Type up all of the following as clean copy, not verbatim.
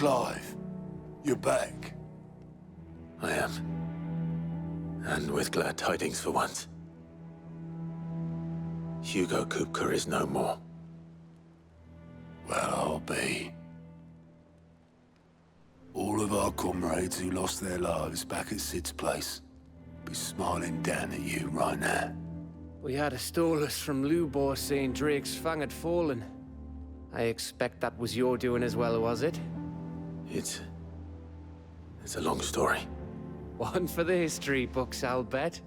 Clive, you're back. I am. And with glad tidings for once. Hugo Kupka is no more. Well, I'll be. All of our comrades who lost their lives back at Sid's place be smiling down at you right now. We had a stolus from Lubor saying Drake's fang had fallen. I expect that was your doing as well, was it? It's a long story. One for the history books, I'll bet.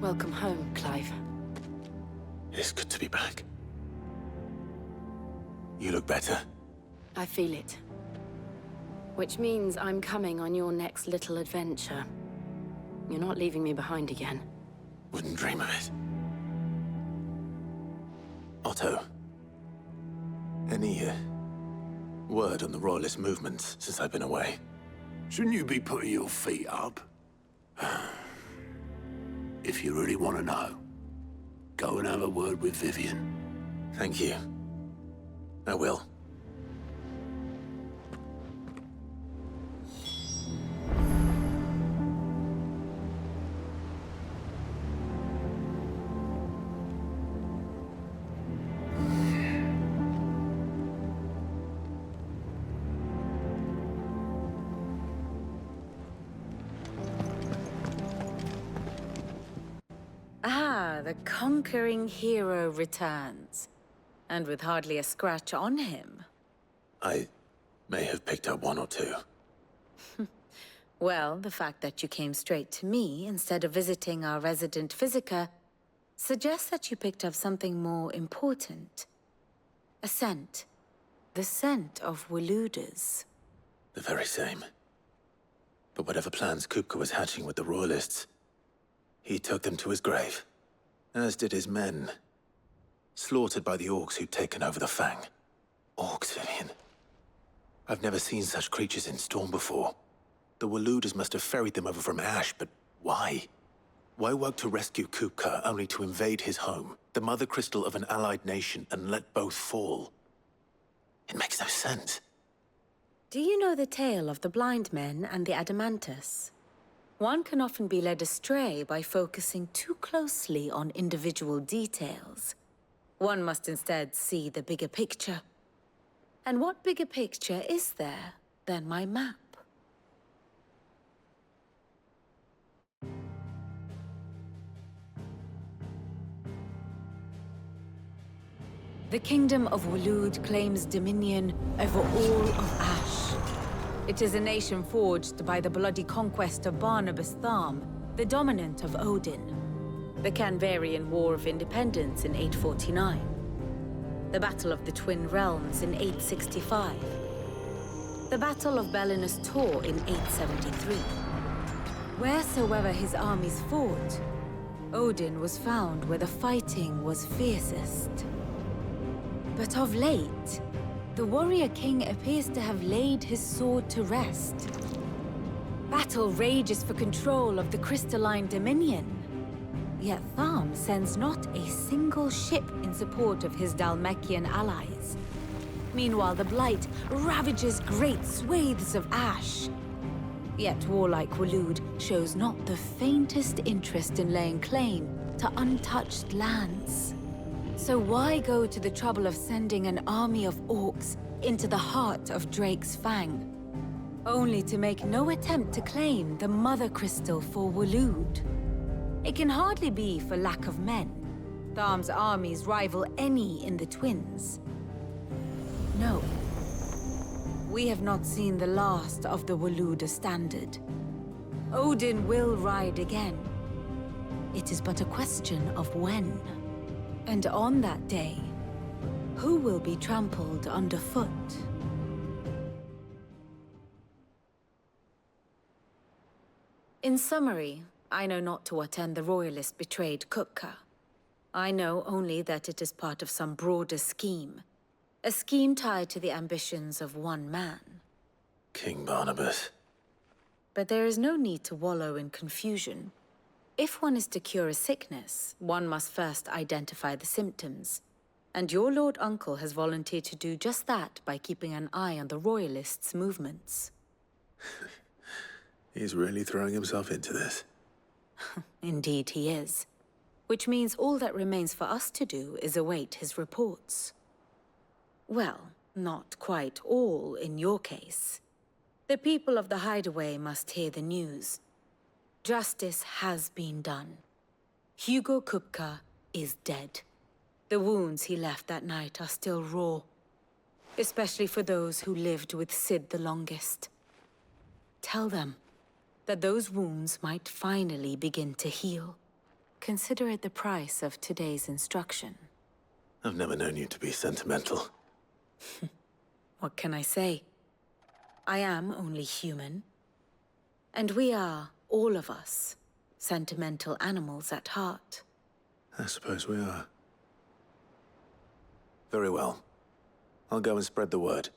Welcome home, Clive. It's good to be back. You look better. I feel it. Which means I'm coming on your next little adventure. You're not leaving me behind again. Wouldn't dream of it. Otto. Any word on the Royalist movement since I've been away? Shouldn't you be putting your feet up? If you really want to know, go and have a word with Vivian. Thank you. I will. The conquering hero returns. And with hardly a scratch on him. I may have picked up one or two. Well, the fact that you came straight to me instead of visiting our resident physiker suggests that you picked up something more important. A scent. The scent of Waludas. The very same. But whatever plans Kupka was hatching with the Royalists, he took them to his grave. As did his men. Slaughtered by the orcs who'd taken over the Fang. Orcs, Vivian. I've never seen such creatures in Storm before. The Waludas must have ferried them over from Ash, but why? Why work to rescue Kupka only to invade his home, the mother crystal of an allied nation, and let both fall? It makes no sense. Do you know the tale of the blind men and the Adamantus? One can often be led astray by focusing too closely on individual details. One must instead see the bigger picture. And what bigger picture is there than my map? The Kingdom of Waloed claims dominion over all of Ash. It is a nation forged by the bloody conquest of Barnabas Tharm, the dominant of Odin. The Canvarian War of Independence in 849. The Battle of the Twin Realms in 865. The Battle of Belinus Tor in 873. Wheresoever his armies fought, Odin was found where the fighting was fiercest. But of late, the warrior king appears to have laid his sword to rest. Battle rages for control of the crystalline dominion. Yet Tharm sends not a single ship in support of his Dhalmekian allies. Meanwhile, the Blight ravages great swathes of Ash. Yet warlike Waloed shows not the faintest interest in laying claim to untouched lands. So why go to the trouble of sending an army of orcs into the heart of Drake's Fang, only to make no attempt to claim the Mother Crystal for Waloed? It can hardly be for lack of men. Tharm's armies rival any in the Twins. No. We have not seen the last of the Waluda standard. Odin will ride again. It is but a question of when. And on that day, who will be trampled underfoot? In summary, I know not to what end the Royalists betrayed Kupka. I know only that it is part of some broader scheme. A scheme tied to the ambitions of one man. King Barnabas. But there is no need to wallow in confusion. If one is to cure a sickness, one must first identify the symptoms. And your Lord Uncle has volunteered to do just that by keeping an eye on the Royalists' movements. He's really throwing himself into this. Indeed he is. Which means all that remains for us to do is await his reports. Well, not quite all in your case. The people of the Hideaway must hear the news. Justice has been done. Hugo Kupka is dead. The wounds he left that night are still raw. Especially for those who lived with Sid the longest. Tell them that those wounds might finally begin to heal. Consider it the price of today's instruction. I've never known you to be sentimental. What can I say? I am only human. And we are, all of us, sentimental animals at heart. I suppose we are. Very well. I'll go and spread the word.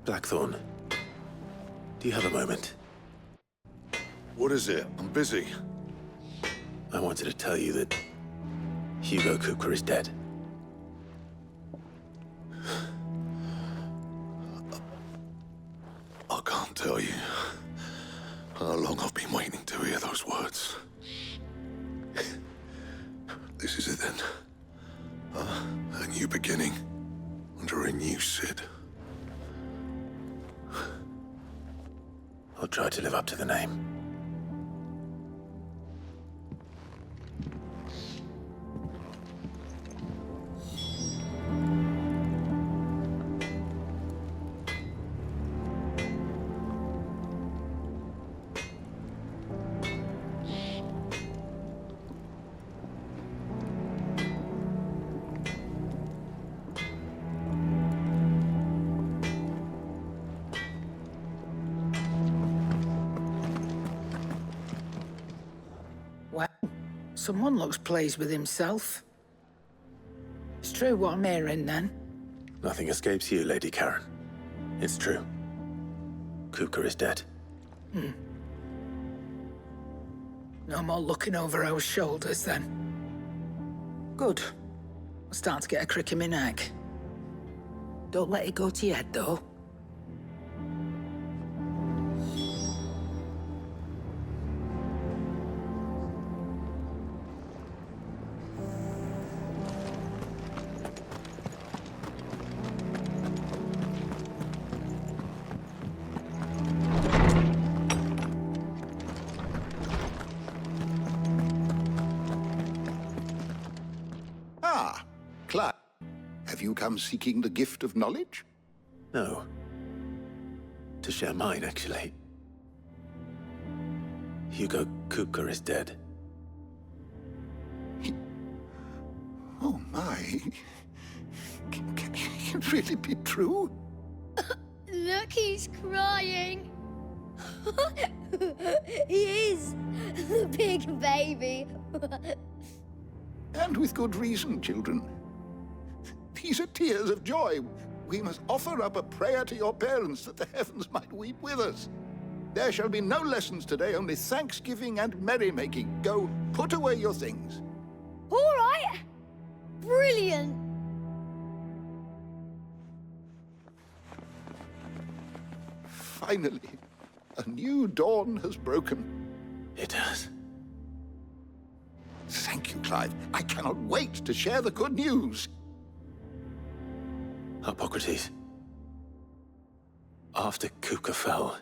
Blackthorn, do you have a moment? What is it? I'm busy. I wanted to tell you that Hugo Kupka is dead. I can't tell you how long I've been waiting to hear those words. This is it then. A new beginning under a new Sid. I'll try to live up to the name. Well, someone looks pleased with himself. It's true what I'm hearing, then. Nothing escapes you, Lady Karen. It's true. Kupka is dead. No more looking over our shoulders, then. Good. I'm starting to get a crick in my neck. Don't let it go to your head, though. Ah, Clark. Have you come seeking the gift of knowledge? No. To share mine, actually. Hugo Kupka is dead. Oh my. Can it really be true? Look, he's crying. He is. The big baby. And with good reason, children. These are tears of joy. We must offer up a prayer to your parents that the heavens might weep with us. There shall be no lessons today, only thanksgiving and merrymaking. Go, put away your things. All right. Brilliant. Finally, a new dawn has broken. It has. Thank you, Clive. I cannot wait to share the good news. Hippocrates. After Kupka fell,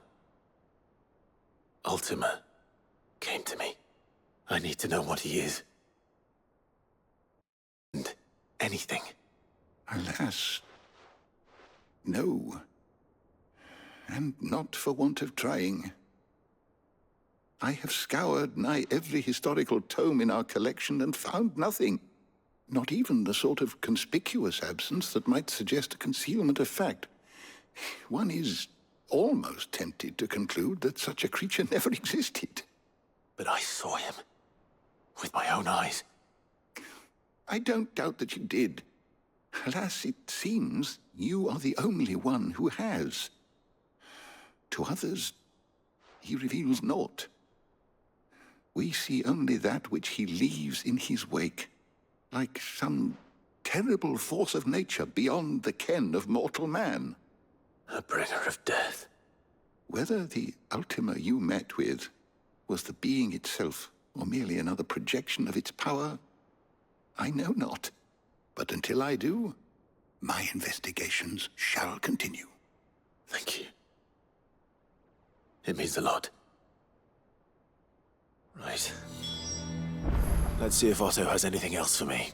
Ultima came to me. I need to know what he is. And anything. Alas, no. And not for want of trying. I have scoured nigh every historical tome in our collection and found nothing. Not even the sort of conspicuous absence that might suggest a concealment of fact. One is almost tempted to conclude that such a creature never existed. But I saw him. With my own eyes. I don't doubt that you did. Alas, it seems you are the only one who has. To others, he reveals naught. We see only that which he leaves in his wake, like some terrible force of nature beyond the ken of mortal man. A bringer of death. Whether the Ultima you met with was the being itself, or merely another projection of its power, I know not. But until I do, my investigations shall continue. Thank you. It means a lot. Right. Let's see if Otto has anything else for me.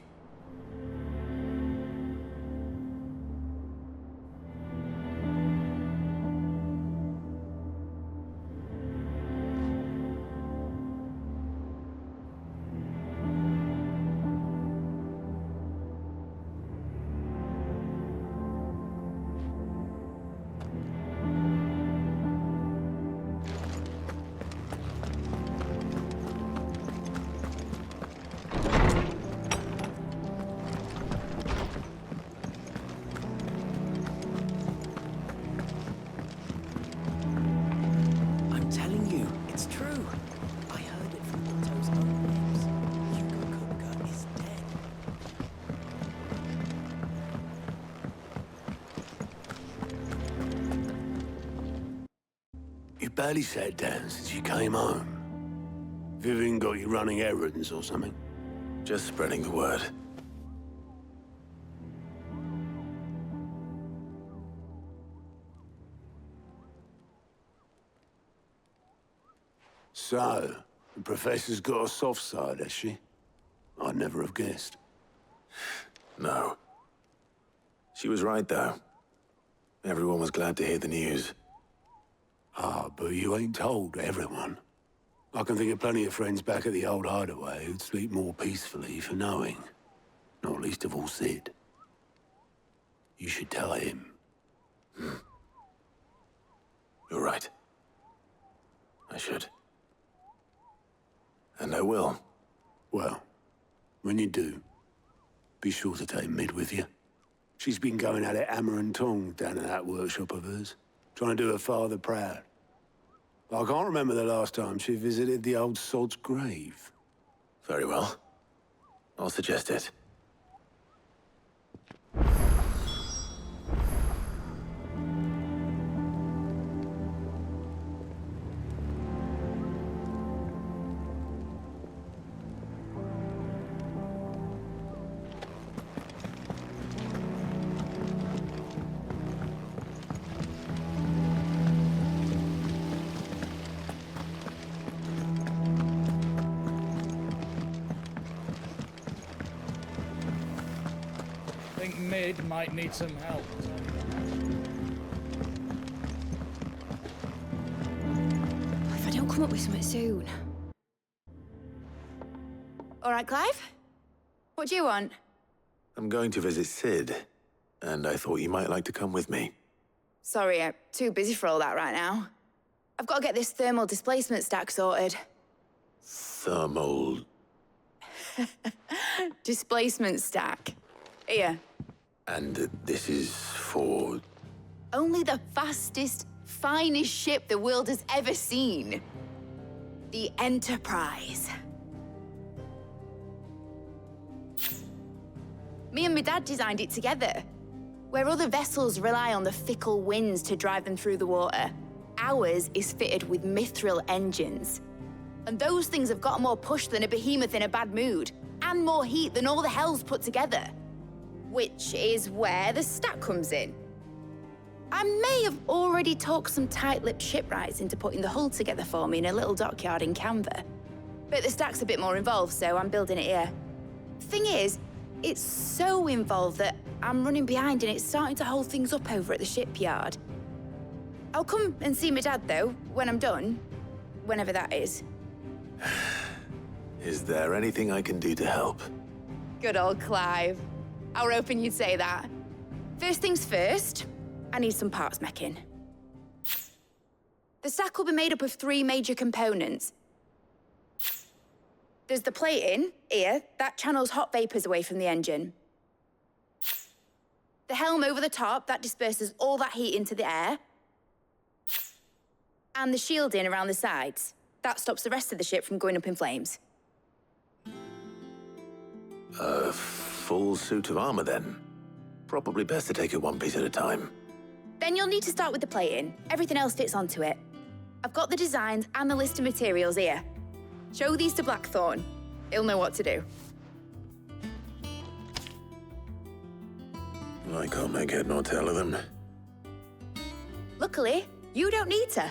Barely sat down since you came home. Vivian got you running errands or something? Just spreading the word. So, the Professor's got a soft side, has she? I'd never have guessed. No. She was right, though. Everyone was glad to hear the news. Ah, but you ain't told everyone. I can think of plenty of friends back at the old hideaway who'd sleep more peacefully for knowing. Not least of all Sid. You should tell him. You're right. I should. And I will. Well, when you do, be sure to take Mid with you. She's been going at it hammer and tongs down at that workshop of hers, trying to do her father proud. I can't remember the last time she visited the old sod's grave. Very well. I'll suggest it. I think Mid might need some help. If I don't come up with something soon. All right, Clive? What do you want? I'm going to visit Sid, and I thought you might like to come with me. Sorry, I'm too busy for all that right now. I've got to get this thermal displacement stack sorted. Thermal... Displacement stack. Here. And this is for... Only the fastest finest ship the world has ever seen. The Enterprise. Me and my dad designed it together. Where other vessels rely on the fickle winds to drive them through the water, ours is fitted with mithril engines. And those things have got more push than a behemoth in a bad mood, and more heat than all the hells put together. Which is where the stack comes in. I may have already talked some tight-lipped shipwrights into putting the hull together for me in a little dockyard in Canva. But the stack's a bit more involved, so I'm building it here. Thing is, it's so involved that I'm running behind and it's starting to hold things up over at the shipyard. I'll come and see my dad, though, when I'm done. Whenever that is. Is there anything I can do to help? Good old Clive. I were hoping you'd say that. First things first, I need some parts meching. The stack will be made up of 3 major components. There's the plating, here, that channels hot vapors away from the engine. The helm over the top, that disperses all that heat into the air. And the shielding around the sides. That stops the rest of the ship from going up in flames. A full suit of armor, then? Probably best to take it one piece at a time. Then you'll need to start with the plating. Everything else fits onto it. I've got the designs and the list of materials here. Show these to Blackthorn. He'll know what to do. I can't make head nor tail of them. Luckily, you don't need to.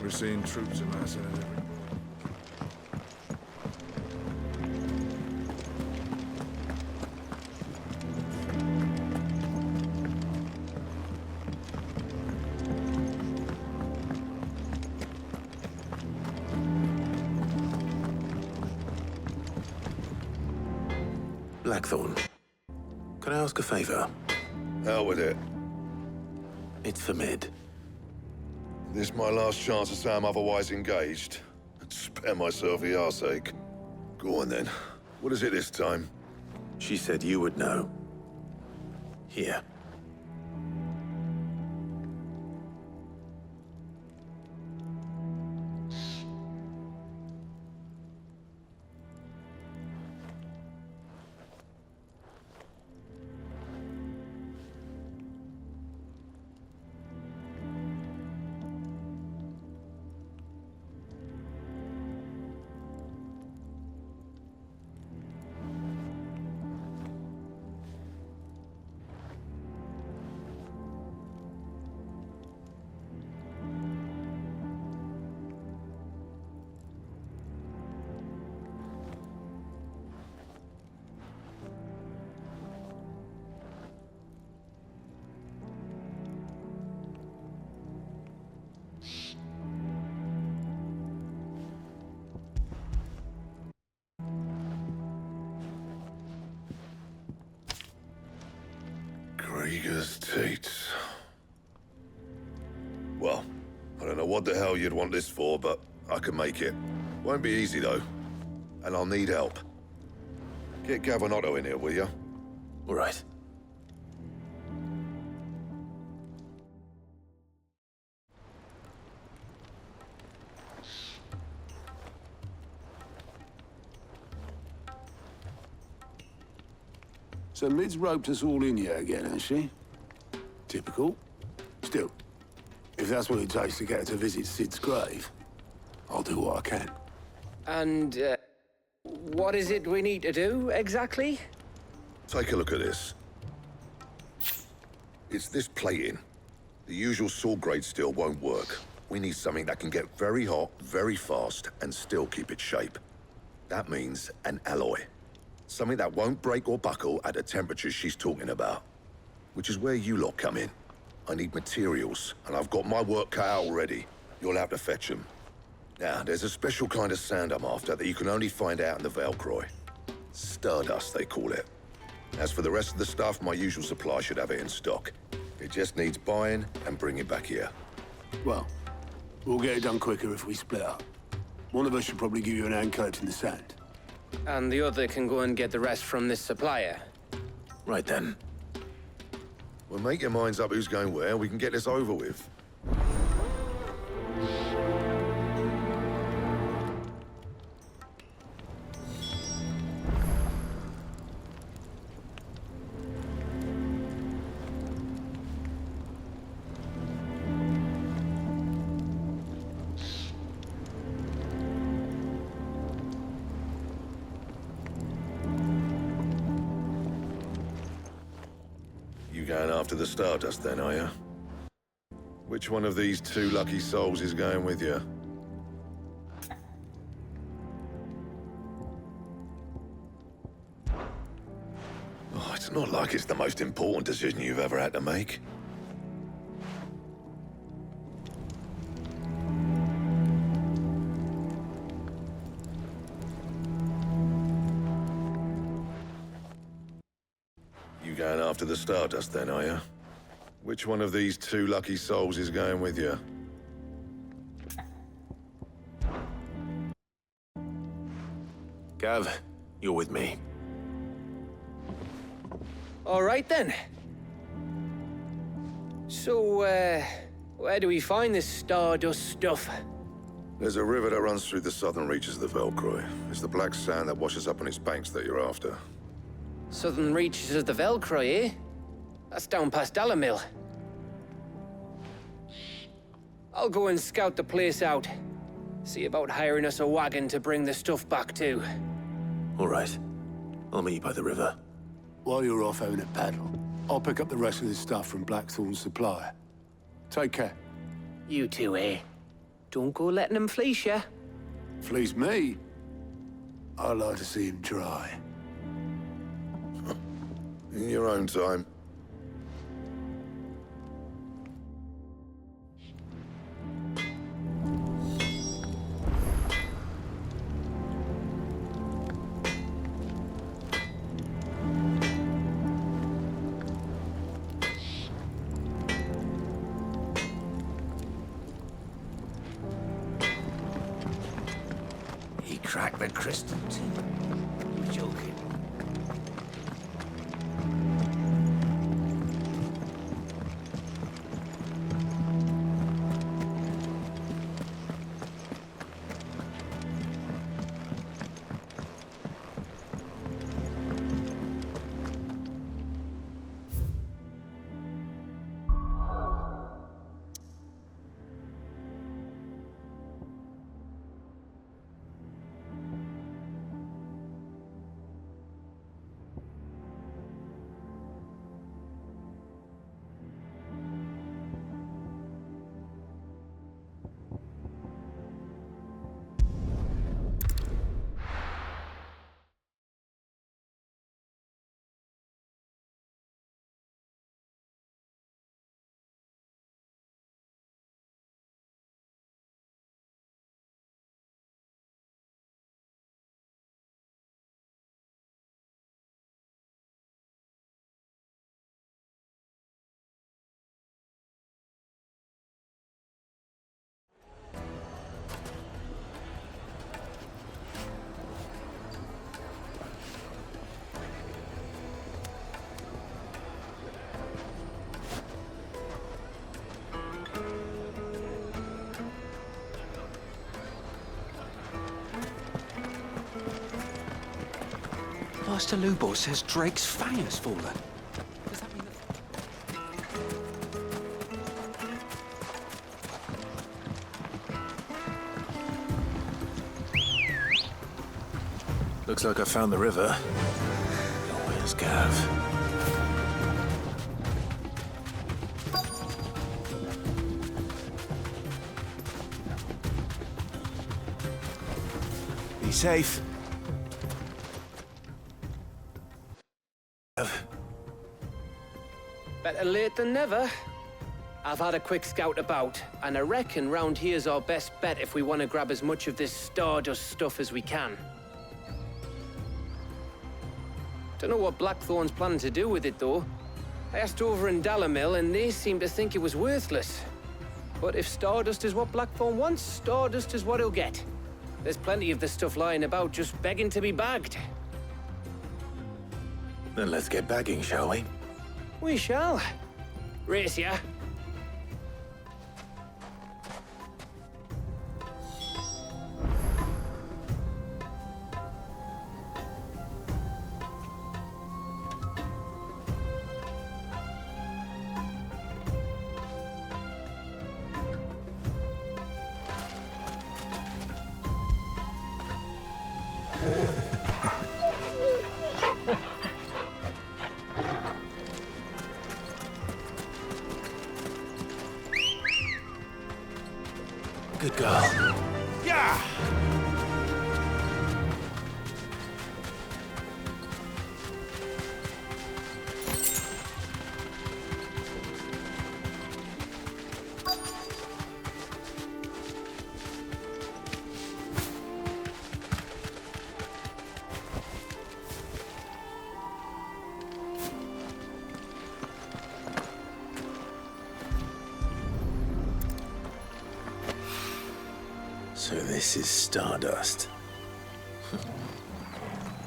We're seeing troops amassing at every... Blackthorn, can I ask a favor? Hell with it. It's for Mid. This my last chance to say I'm otherwise engaged. Spare myself the arseache. Go on then. What is it this time? She said you would know. Here. Krieger's teats. Well, I don't know what the hell you'd want this for, but I can make it. Won't be easy, though. And I'll need help. Get Gavin-Otto in here, will you? All right. So Mid's roped us all in here again, has she? Typical. Still, if that's what it takes to get her to visit Sid's grave, I'll do what I can. And, what is it we need to do, exactly? Take a look at this. It's this plating. The usual saw grade steel won't work. We need something that can get very hot, very fast, and still keep its shape. That means an alloy. Something that won't break or buckle at the temperatures she's talking about. Which is where you lot come in. I need materials, and I've got my work cut out already. You'll have to fetch them. Now, there's a special kind of sand I'm after that you can only find out in the Velcroy. Stardust, they call it. As for the rest of the stuff, my usual supply should have it in stock. It just needs buying and bringing back here. Well, we'll get it done quicker if we split up. One of us should probably give you an hand collecting the sand. And the other can go and get the rest from this supplier. Right then. Well, make your minds up who's going where, we can get this over with. Going after the Stardust then, are you? Which one of these two lucky souls is going with you? Oh, it's not like it's the most important decision you've ever had to make. Going after the Stardust then, are you? Which one of these two lucky souls is going with you? Gav, you're with me. All right, then. So, where do we find this Stardust stuff? There's a river that runs through the southern reaches of the Velcroy. It's the black sand that washes up on its banks that you're after. Southern reaches of the Velcroy, eh? That's down past Dalamil. I'll go and scout the place out. See about hiring us a wagon to bring the stuff back to. All right. I'll meet you by the river. While you're off having a paddle, I'll pick up the rest of this stuff from Blackthorn's supplier. Take care. You two, eh? Don't go letting them fleece ya. Fleece me? I'd like to see him try. In your own time. He cracked the crystal too. You're joking. Master Lubor says Drake's fang has fallen. Does that mean that... Looks like I found the river. Where's Gav? Be safe. Better late than never. I've had a quick scout about, and I reckon round here's our best bet if we want to grab as much of this Stardust stuff as we can. Don't know what Blackthorn's planning to do with it, though. I asked over in Dalamil, and they seem to think it was worthless. But if Stardust is what Blackthorn wants, Stardust is what he'll get. There's plenty of the stuff lying about, just begging to be bagged. Then let's get bagging, shall we? We shall. Race ya. Good girl. Yeah! So this is Stardust.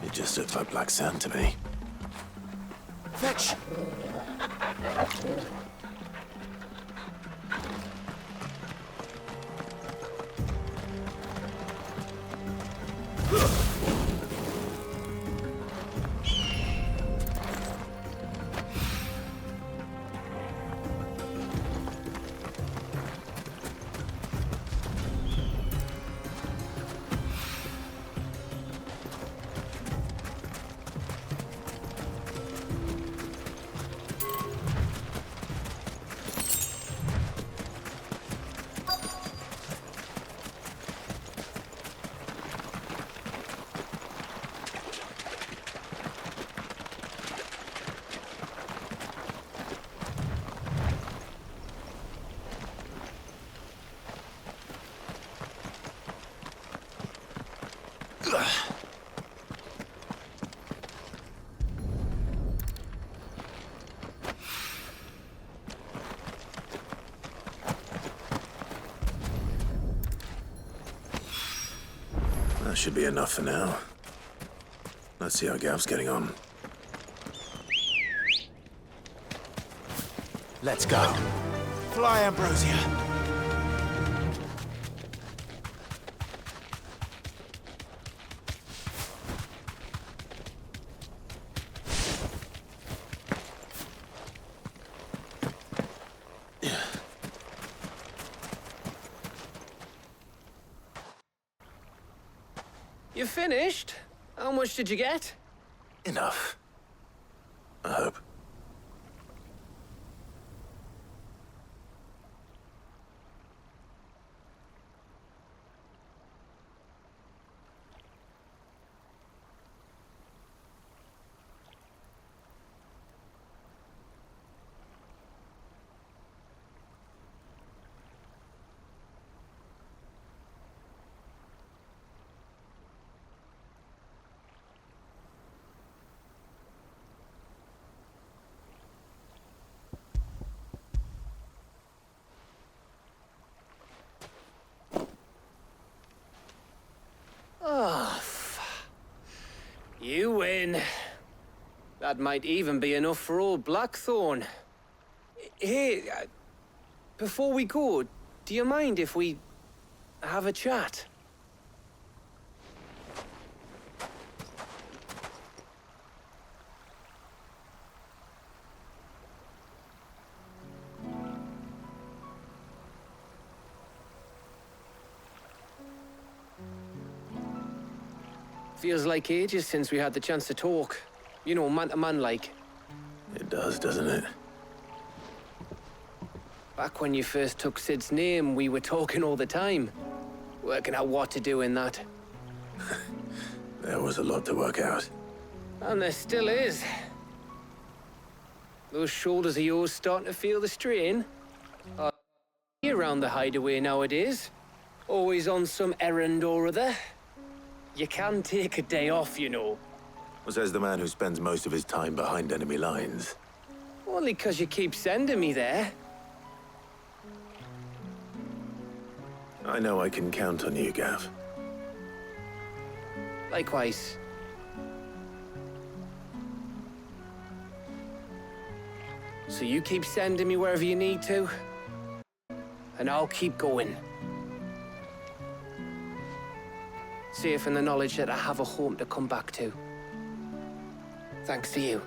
It just looks like black sand to me. Fetch! That should be enough for now. Let's see how Gav's getting on. Let's go. Fly, Ambrosia. You finished? How much did you get? Enough. I hope. You win. That might even be enough for old Blackthorn. Hey, before we go, do you mind if we have a chat? Feels like ages since we had the chance to talk. You know, man to man like. It does, doesn't it? Back when you first took Sid's name, we were talking all the time. Working out what to do in that. There was a lot to work out. And there still is. Those shoulders of yours starting to feel the strain? Are you around the hideaway nowadays? Always on some errand or other? You can take a day off, you know. Says the man who spends most of his time behind enemy lines. Only 'cause you keep sending me there. I know I can count on you, Gav. Likewise. So you keep sending me wherever you need to, and I'll keep going. Safe in the knowledge that I have a home to come back to. Thanks to you.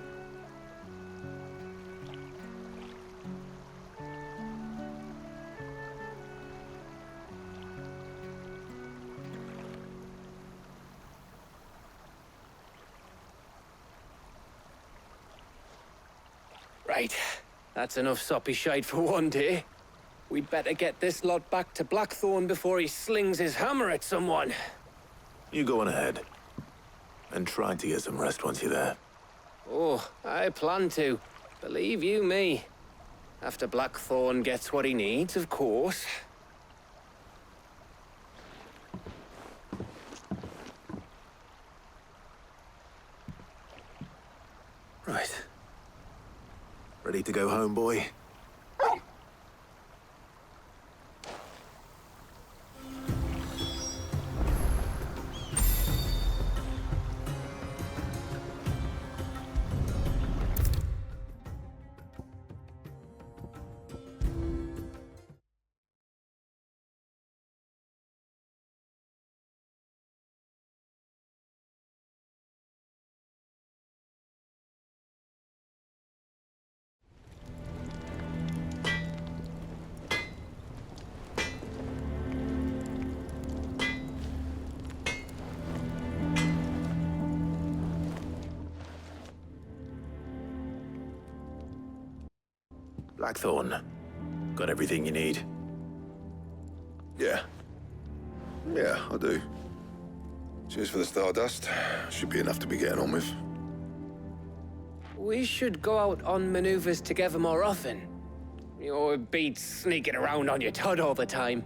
Right, that's enough soppy shite for one day. We'd better get this lot back to Blackthorn before he slings his hammer at someone. You go on ahead. And try to get some rest once you're there. Oh, I plan to. Believe you me. After Blackthorn gets what he needs, of course. Right. Ready to go home, boy? Blackthorn. Got everything you need? Yeah. Yeah, I do. Cheers for the stardust. Should be enough to be getting on with. We should go out on maneuvers together more often. You're beat sneaking around on your Todd all the time.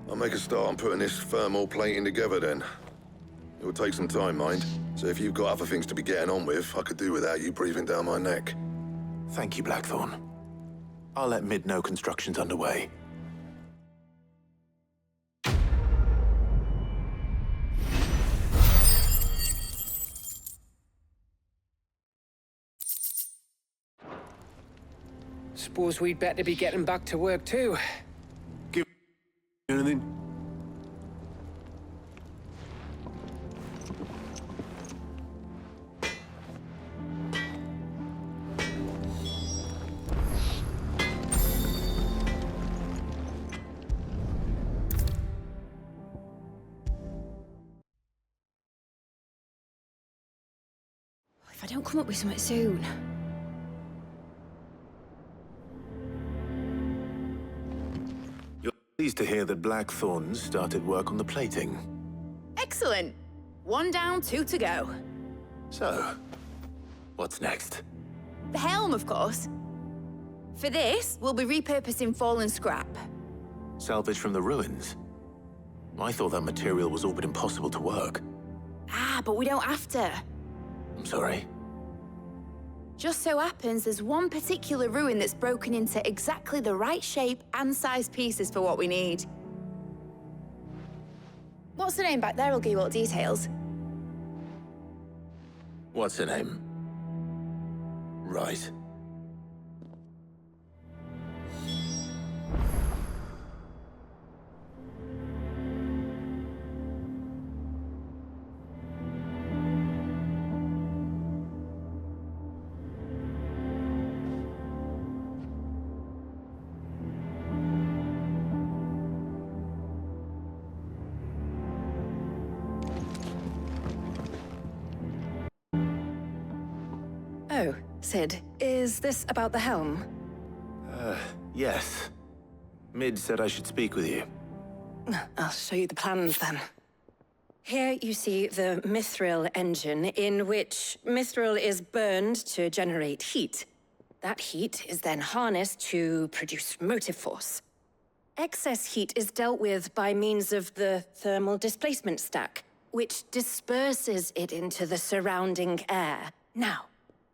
I'll make a start on putting this thermal plating together then. It will take some time, mind. So if you've got other things to be getting on with, I could do without you breathing down my neck. Thank you, Blackthorn. I'll let Mid know construction's underway. Suppose we'd better be getting back to work too. Give anything? If I don't come up with something soon. You're pleased to hear that Blackthorn started work on the plating. Excellent. 1 down, 2 to go. So, what's next? The helm, of course. For this, we'll be repurposing fallen scrap. Salvage from the ruins? I thought that material was all but impossible to work. Ah, but we don't have to. I'm sorry. Just so happens there's one particular ruin that's broken into exactly the right shape and size pieces for what we need. What's the name back there? I'll give you all the details. What's her name? Right. Oh, Sid, is this about the helm? Yes. Mid said I should speak with you. I'll show you the plans then. Here you see the mithril engine, in which mithril is burned to generate heat. That heat is then harnessed to produce motive force. Excess heat is dealt with by means of the thermal displacement stack, which disperses it into the surrounding air. Now,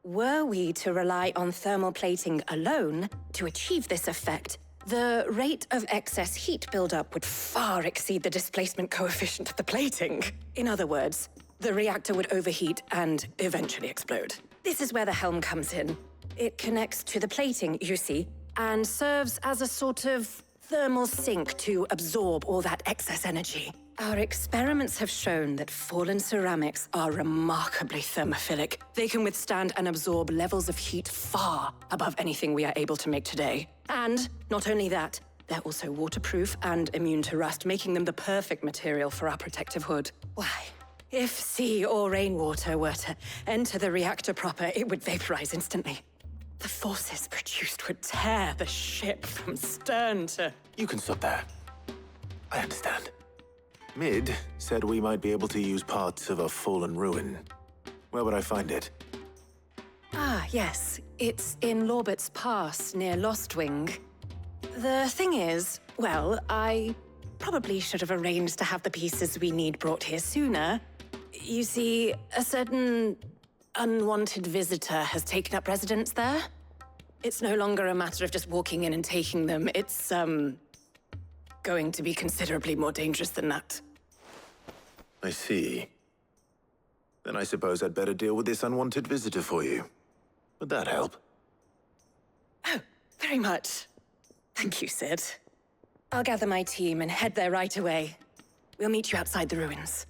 were we to rely on thermal plating alone to achieve this effect, the rate of excess heat buildup would far exceed the displacement coefficient of the plating. In other words, the reactor would overheat and eventually explode. This is where the helm comes in. It connects to the plating, you see, and serves as a sort of thermal sink to absorb all that excess energy. Our experiments have shown that fallen ceramics are remarkably thermophilic. They can withstand and absorb levels of heat far above anything we are able to make today. And not only that, they're also waterproof and immune to rust, making them the perfect material for our protective hood. Why? If sea or rainwater were to enter the reactor proper, it would vaporize instantly. The forces produced would tear the ship from stern to... You can stop there. I understand. Mid said we might be able to use parts of a fallen ruin. Where would I find it? Ah, yes. It's in Lorbert's Pass, near Lostwing. The thing is, well, I probably should have arranged to have the pieces we need brought here sooner. You see, a certain unwanted visitor has taken up residence there. It's no longer a matter of just walking in and taking them. It's, going to be considerably more dangerous than that. I see. Then I suppose I'd better deal with this unwanted visitor for you. Would that help? Oh, very much. Thank you, Sid. I'll gather my team and head there right away. We'll meet you outside the ruins.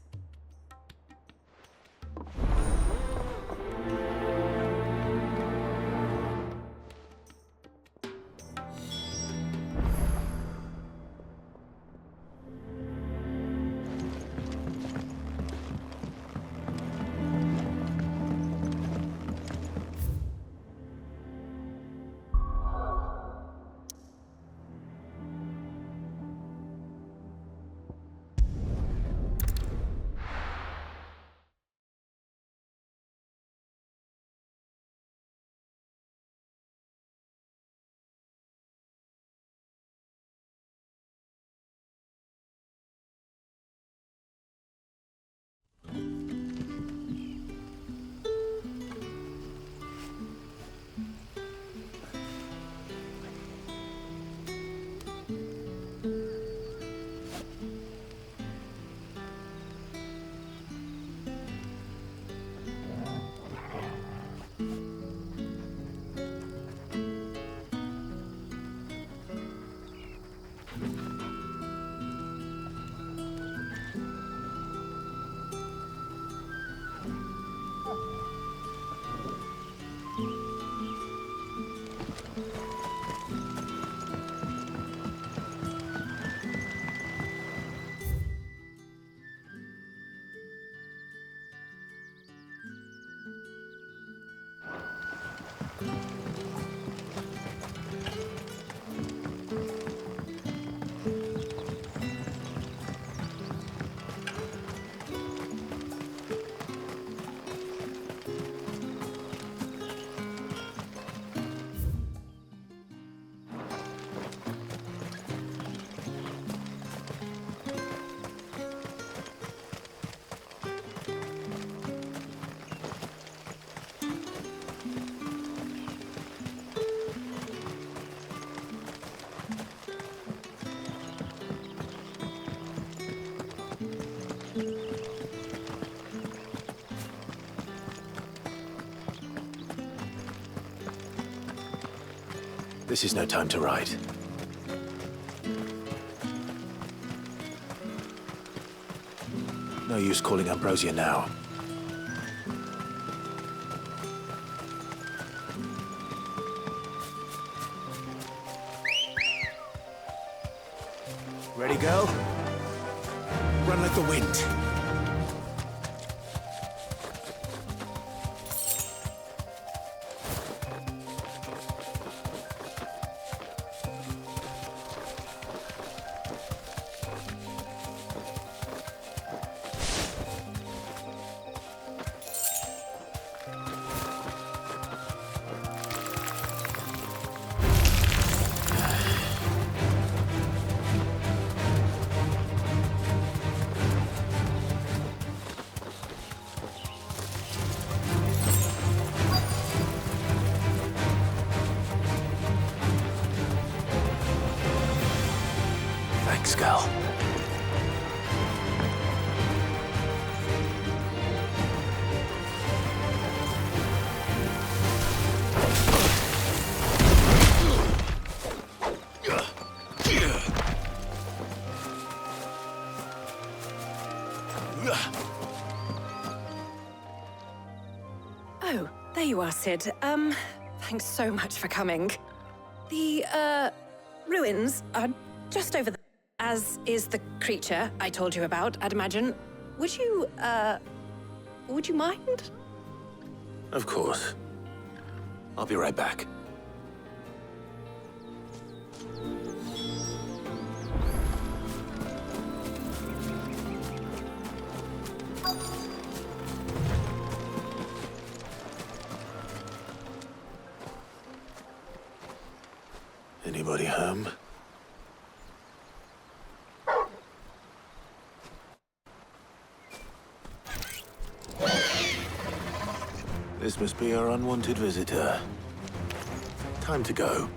This is no time to ride. No use calling Ambrosia now. Ready, go? Run like the wind. Oh, there you are, Sid. Thanks so much for coming. The, ruins are just over there, as is the creature I told you about, I'd imagine. Would you mind? Of course. I'll be right back. Anybody home? This must be our unwanted visitor. Time to go.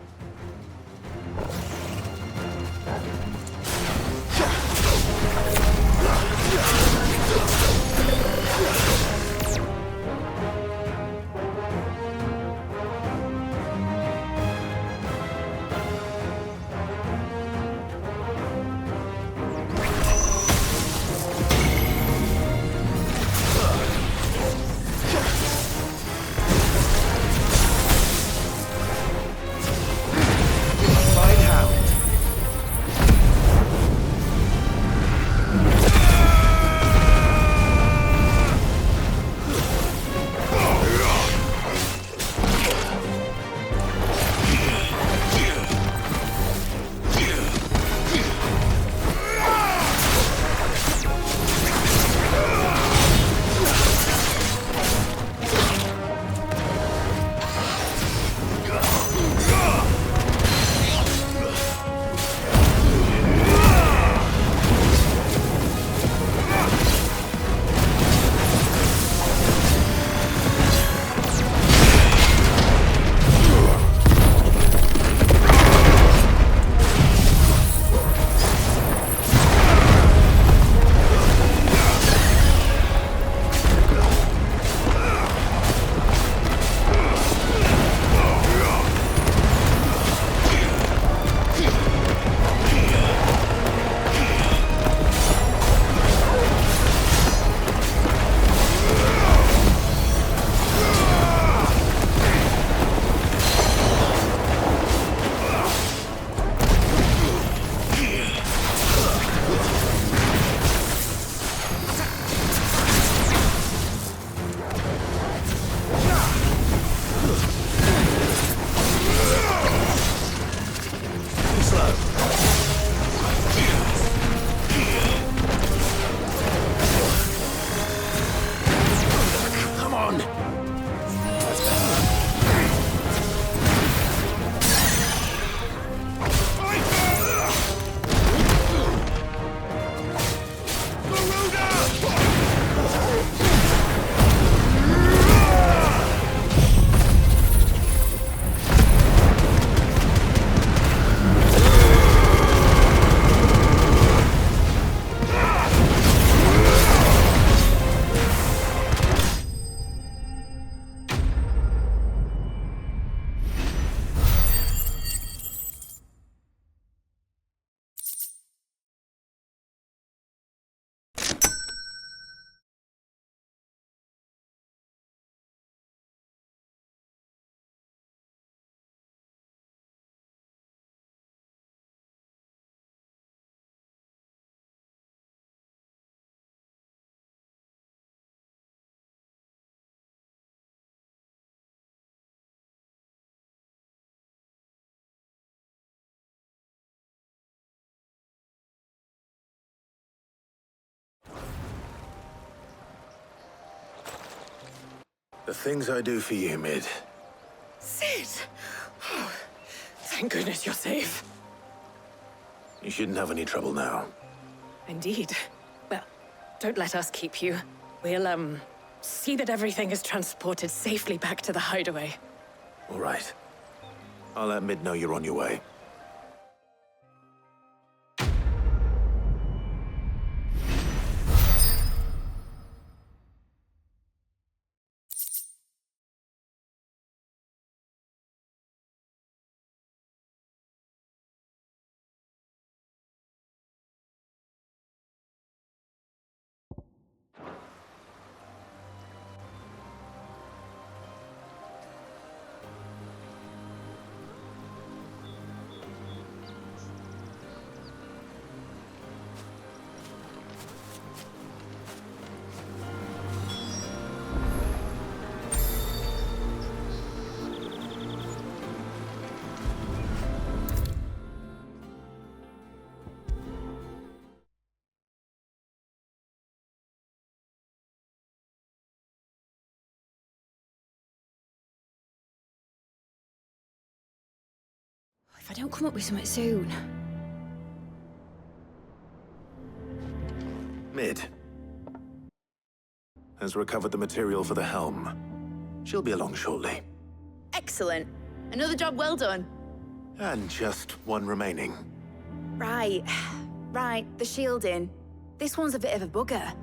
The things I do for you, Mid. Sid! Oh, thank goodness you're safe. You shouldn't have any trouble now. Indeed. Well, don't let us keep you. We'll, see that everything is transported safely back to the hideaway. All right. I'll let Mid know you're on your way. I don't come up with something soon. Mid has recovered the material for the helm. She'll be along shortly. Excellent. Another job well done. And just one remaining. Right. Right, the shielding. This one's a bit of a bugger.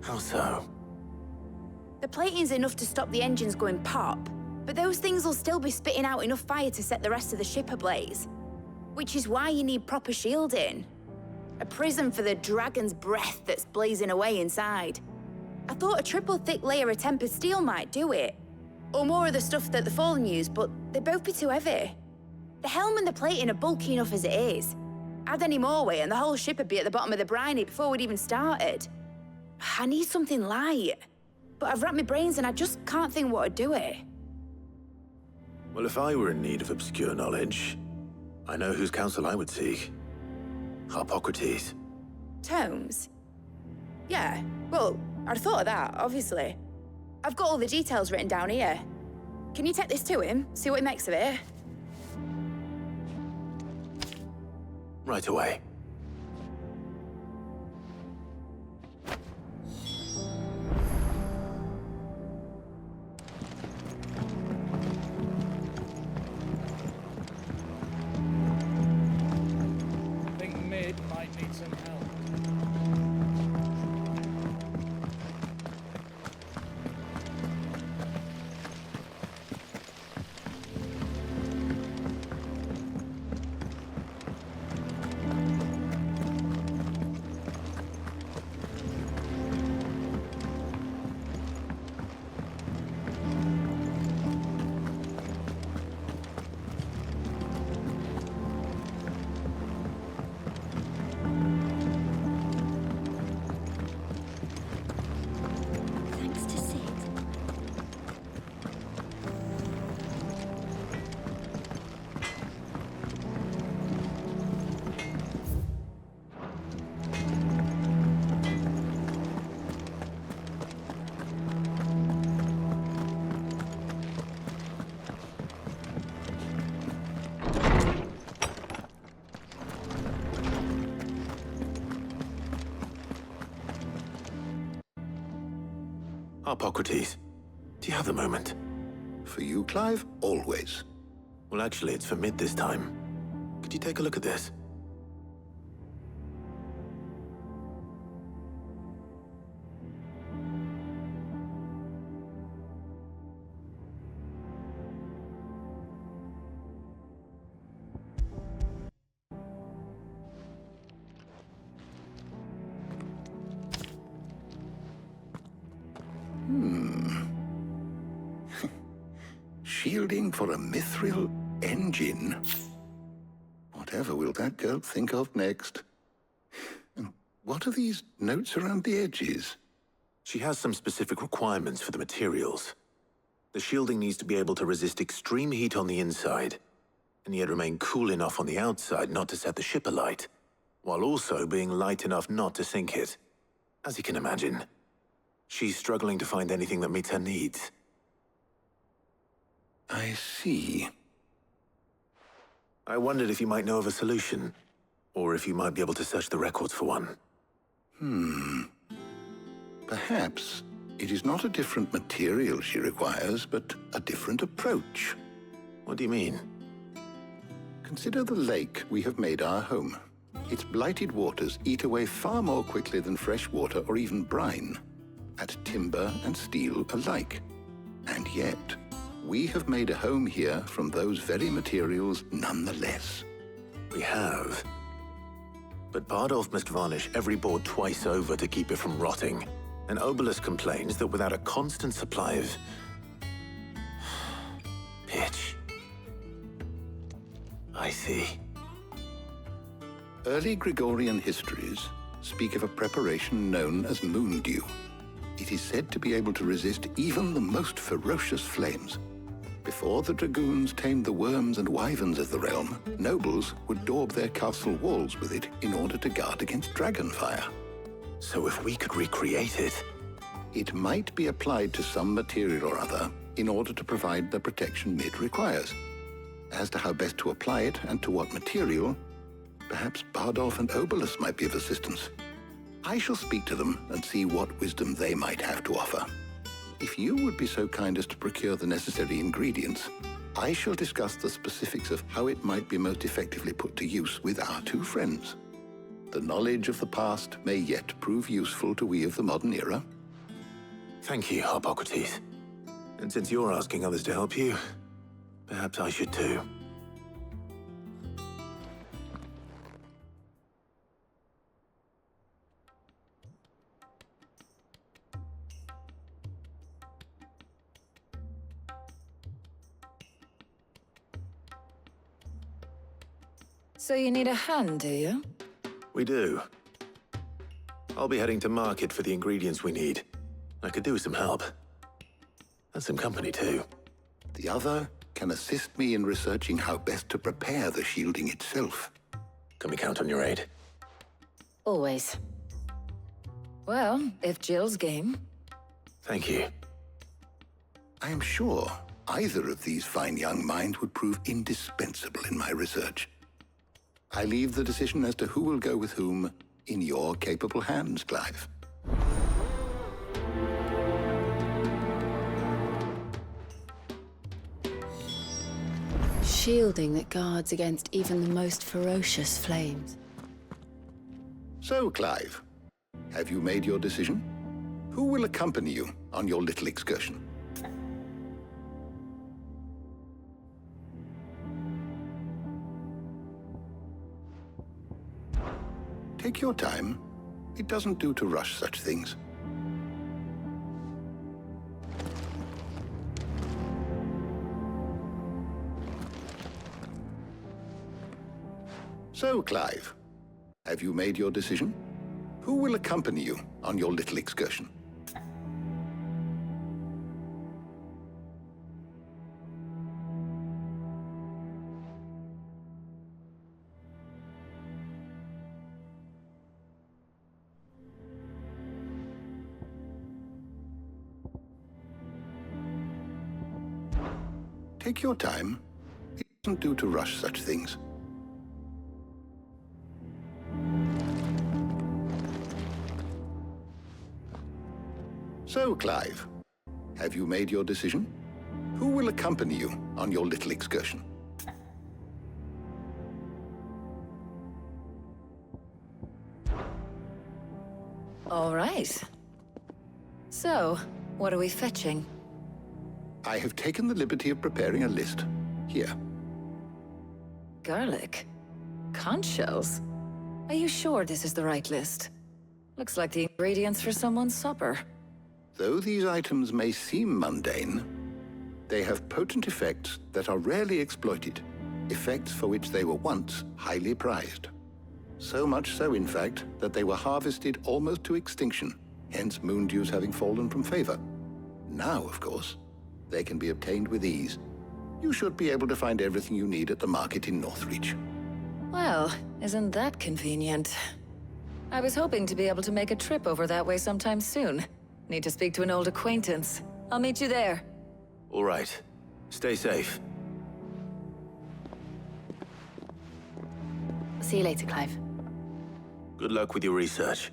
How so? The plating's enough to stop the engines going pop, but those things will still be spitting out enough fire to set the rest of the ship ablaze. Which is why you need proper shielding. A prison for the dragon's breath that's blazing away inside. I thought a triple thick layer of tempered steel might do it. Or more of the stuff that the Fallen use, but they'd both be too heavy. The helm and the plating are bulky enough as it is. Add any more weight and the whole ship would be at the bottom of the briny before we'd even started. I need something light. But I've racked my brains and I just can't think what would do it. Well, if I were in need of obscure knowledge, I know whose counsel I would seek. Harpocrates. Tomes? Yeah, well, I'd thought of that, obviously. I've got all the details written down here. Can you take this to him, see what he makes of it? Right away. I think Mid might need some help. Thanks to Sid. Harpocrates, do you have the moment? For you, Clive, always. Well, actually, it's for Mid this time. Could you take a look at this? Shielding for a mithril engine. Whatever will that girl think of next? And what are these notes around the edges? She has some specific requirements for the materials. The shielding needs to be able to resist extreme heat on the inside, and yet remain cool enough on the outside not to set the ship alight, while also being light enough not to sink it. As you can imagine, she's struggling to find anything that meets her needs. I see. I wondered if you might know of a solution, or if you might be able to search the records for one. Perhaps it is not a different material she requires, but a different approach. What do you mean? Consider the lake we have made our home. Its blighted waters eat away far more quickly than fresh water or even brine, at timber and steel alike. And yet, we have made a home here from those very materials nonetheless. We have. But Bardolph must varnish every board twice over to keep it from rotting. And Obelisk complains that without a constant supply of pitch. I see. Early Gregorian histories speak of a preparation known as moon dew. It is said to be able to resist even the most ferocious flames. Before the dragoons tamed the worms and wyverns of the realm, nobles would daub their castle walls with it in order to guard against dragonfire. So if we could recreate it... It might be applied to some material or other in order to provide the protection Mid requires. As to how best to apply it and to what material, perhaps Bardolph and Obolus might be of assistance. I shall speak to them and see what wisdom they might have to offer. If you would be so kind as to procure the necessary ingredients, I shall discuss the specifics of how it might be most effectively put to use with our two friends. The knowledge of the past may yet prove useful to we of the modern era. Thank you, Hippocrates. And since you're asking others to help you, perhaps I should too. So you need a hand, do you? We do. I'll be heading to market for the ingredients we need. I could do with some help. And some company, too. The other can assist me in researching how best to prepare the shielding itself. Can we count on your aid? Always. Well, if Jill's game. Thank you. I am sure either of these fine young minds would prove indispensable in my research. I leave the decision as to who will go with whom in your capable hands, Clive. Shielding that guards against even the most ferocious flames. So, Clive, have you made your decision? Who will accompany you on your little excursion? Take your time. It doesn't do to rush such things. So, Clive, have you made your decision? Who will accompany you on your little excursion? Take your time. It doesn't do to rush such things. So, Clive, have you made your decision? Who will accompany you on your little excursion? All right. So, what are we fetching? I have taken the liberty of preparing a list. Here. Garlic? Conch shells? Are you sure this is the right list? Looks like the ingredients for someone's supper. Though these items may seem mundane, they have potent effects that are rarely exploited, effects for which they were once highly prized. So much so, in fact, that they were harvested almost to extinction, hence moon dews having fallen from favor. Now, of course, they can be obtained with ease. You should be able to find everything you need at the market in Northreach. Well, isn't that convenient? I was hoping to be able to make a trip over that way sometime soon. Need to speak to an old acquaintance. I'll meet you there. All right. Stay safe. See you later, Clive. Good luck with your research.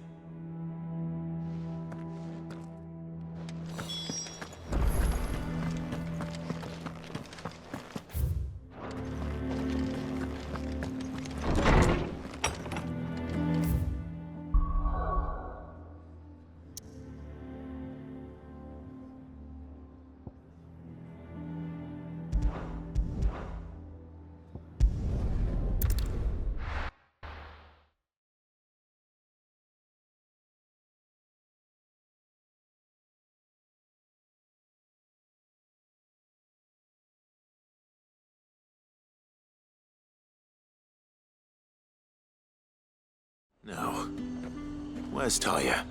Now, where's Talia?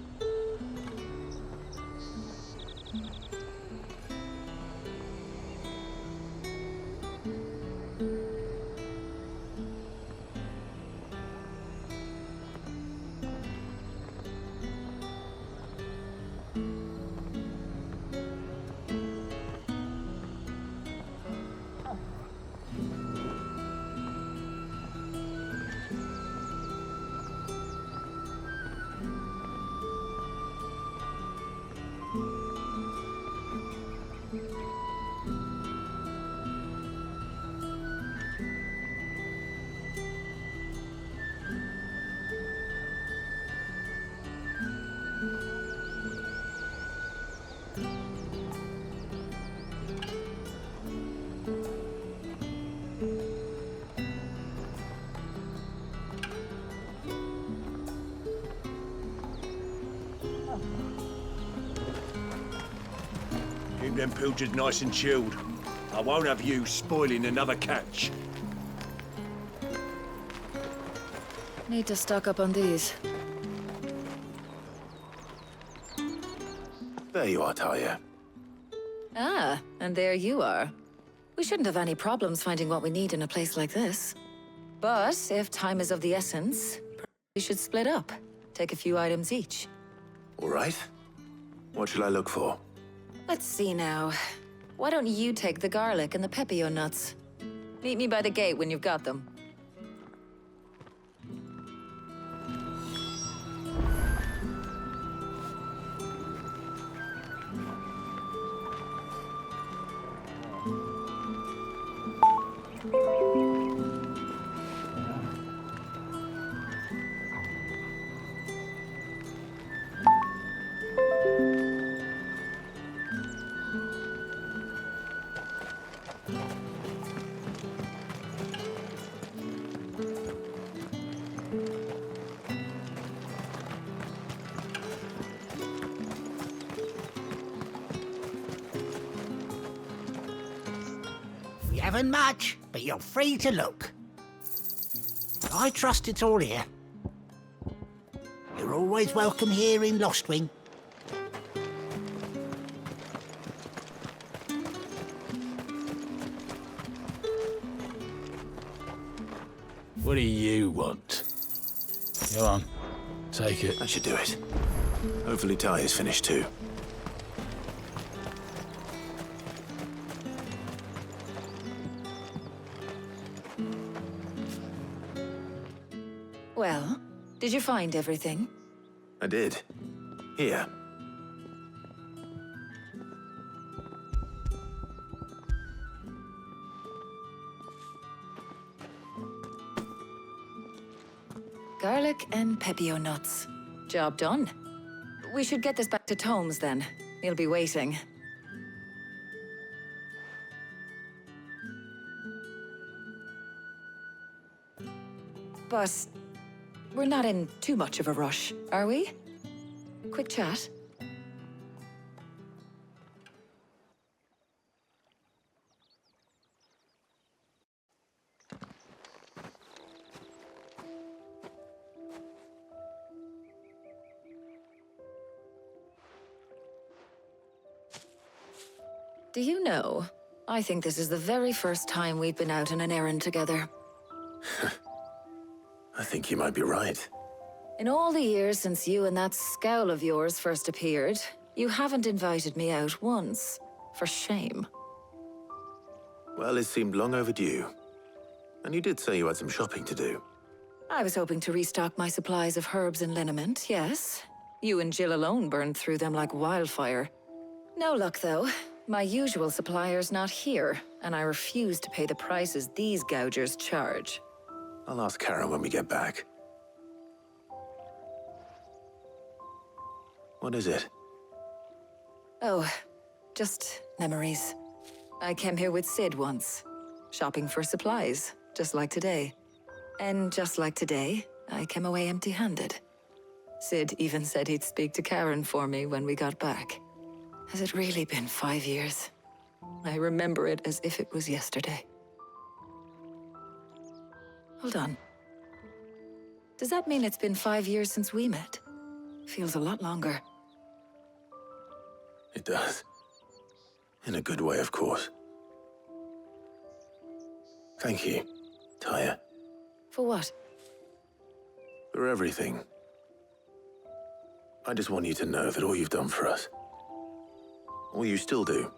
Keep them pilchards nice and chilled. I won't have you spoiling another catch. Need to stock up on these. There you are, Talia. Ah, and there you are. We shouldn't have any problems finding what we need in a place like this. But if time is of the essence, we should split up. Take a few items each. All right. What should I look for? Let's see now. Why don't you take the garlic and the pepio nuts? Meet me by the gate when you've got them. We haven't much, but you're free to look. I trust it's all here. You're always welcome here in Lostwing. What do you want? Go on. Take it. That should do it. Hopefully Talia's finished too. Well, did you find everything? I did. Here. Garlic and pepio nuts. Job done. We should get this back to Tomes then. He'll be waiting. But we're not in too much of a rush, are we? Quick chat. Do you know, I think this is the very first time we've been out on an errand together. I think you might be right. In all the years since you and that scowl of yours first appeared, you haven't invited me out once. For shame. Well, it seemed long overdue. And you did say you had some shopping to do. I was hoping to restock my supplies of herbs and liniment, yes. You and Jill alone burned through them like wildfire. No luck, though. My usual supplier's not here, and I refuse to pay the prices these gougers charge. I'll ask Karen when we get back. What is it? Oh, just memories. I came here with Sid once, shopping for supplies, just like today. And just like today, I came away empty-handed. Sid even said he'd speak to Karen for me when we got back. Has it really been 5 years? I remember it as if it was yesterday. Hold on. Does that mean it's been 5 years since we met? Feels a lot longer. It does. In a good way, of course. Thank you, Taya. For what? For everything. I just want you to know that all you've done for us, all you still do,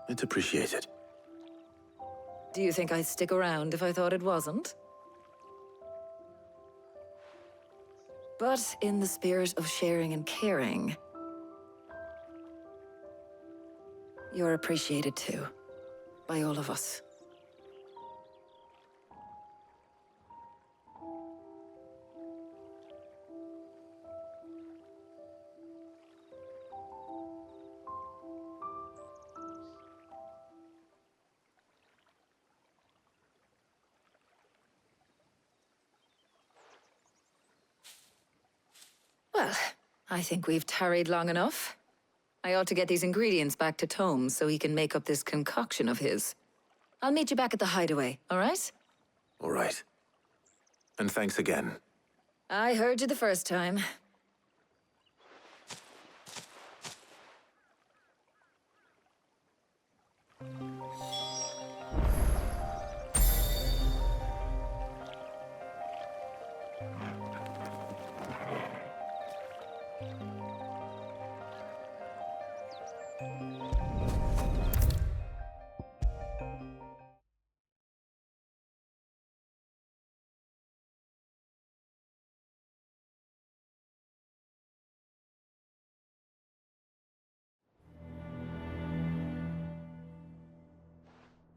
it's appreciated. Do you think I'd stick around if I thought it wasn't? But in the spirit of sharing and caring, you're appreciated too, by all of us. Well, I think we've tarried long enough. I ought to get these ingredients back to Tome so he can make up this concoction of his. I'll meet you back at the hideaway, all right? All right. And thanks again. I heard you the first time.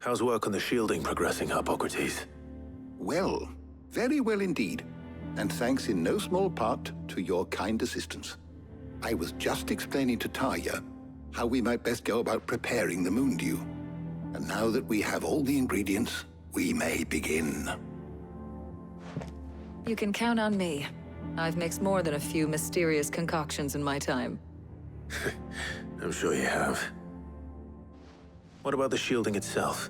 How's work on the shielding progressing, Hippocrates? Well, very well indeed. And thanks in no small part to your kind assistance. I was just explaining to Tarja how we might best go about preparing the moon dew. And now that we have all the ingredients, we may begin. You can count on me. I've mixed more than a few mysterious concoctions in my time. I'm sure you have. What about the shielding itself?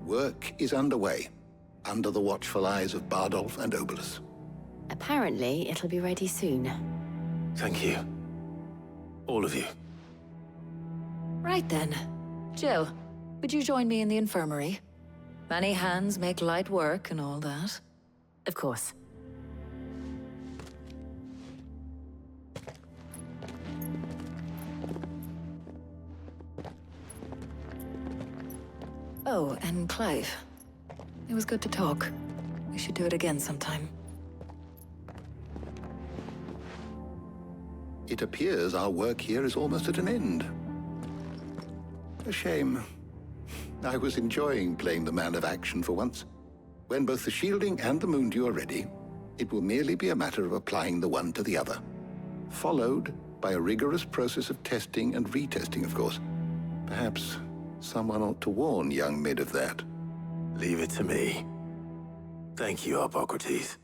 Work is underway, under the watchful eyes of Bardolph and Obolus. Apparently, it'll be ready soon. Thank you. All of you. Right then. Jill, would you join me in the infirmary? Many hands make light work and all that. Of course. Oh, and Clive. It was good to talk. We should do it again sometime. It appears our work here is almost at an end. A shame. I was enjoying playing the man of action for once. When both the shielding and the moon dew are ready, it will merely be a matter of applying the one to the other. Followed by a rigorous process of testing and retesting, of course. Perhaps someone ought to warn young Mid of that. Leave it to me. Thank you, Hippocrates.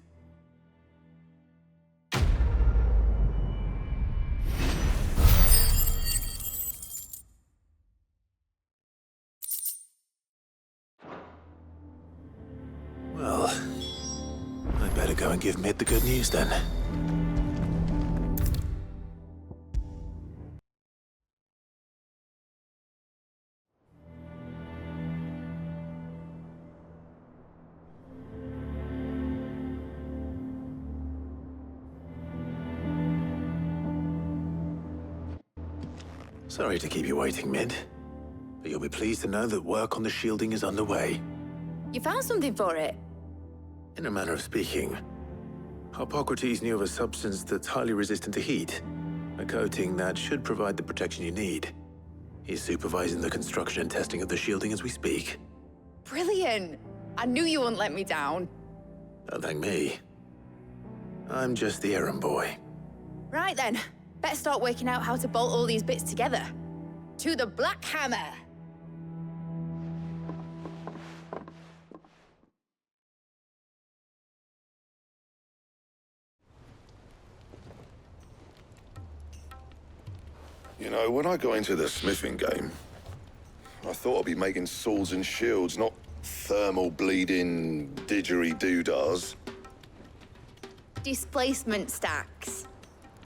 Well, I better go and give Mid the good news then. Sorry to keep you waiting, Mid. But you'll be pleased to know that work on the shielding is underway. You found something for it? In a manner of speaking, Hippocrates knew of a substance that's highly resistant to heat. A coating that should provide the protection you need. He's supervising the construction and testing of the shielding as we speak. Brilliant! I knew you wouldn't let me down. Don't thank me. I'm just the errand boy. Right then, better start working out how to bolt all these bits together. To the Black Hammer! You know, when I got into the smithing game, I thought I'd be making swords and shields, not thermal bleeding didgeridoo-dahs. Displacement stacks.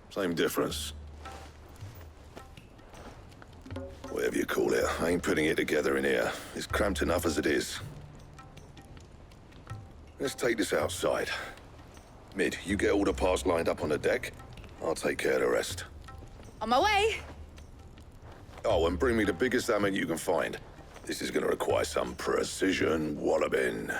Same difference. Whatever you call it, I ain't putting it together in here. It's cramped enough as it is. Let's take this outside. Mid, you get all the parts lined up on the deck. I'll take care of the rest. On my way! Oh, and bring me the biggest salmon you can find. This is gonna require some precision walloping.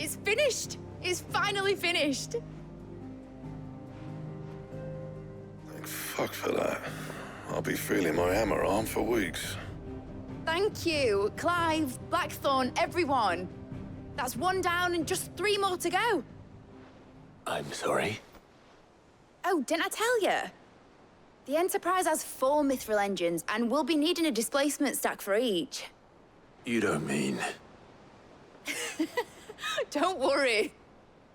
It's finished! It's finally finished! Thank fuck for that. I'll be feeling my hammer arm for weeks. Thank you, Clive, Blackthorn, everyone. That's one down and just 3 more to go. I'm sorry. Oh, didn't I tell you? The Enterprise has 4 mithril engines, and we'll be needing a displacement stack for each. You don't mean... Don't worry.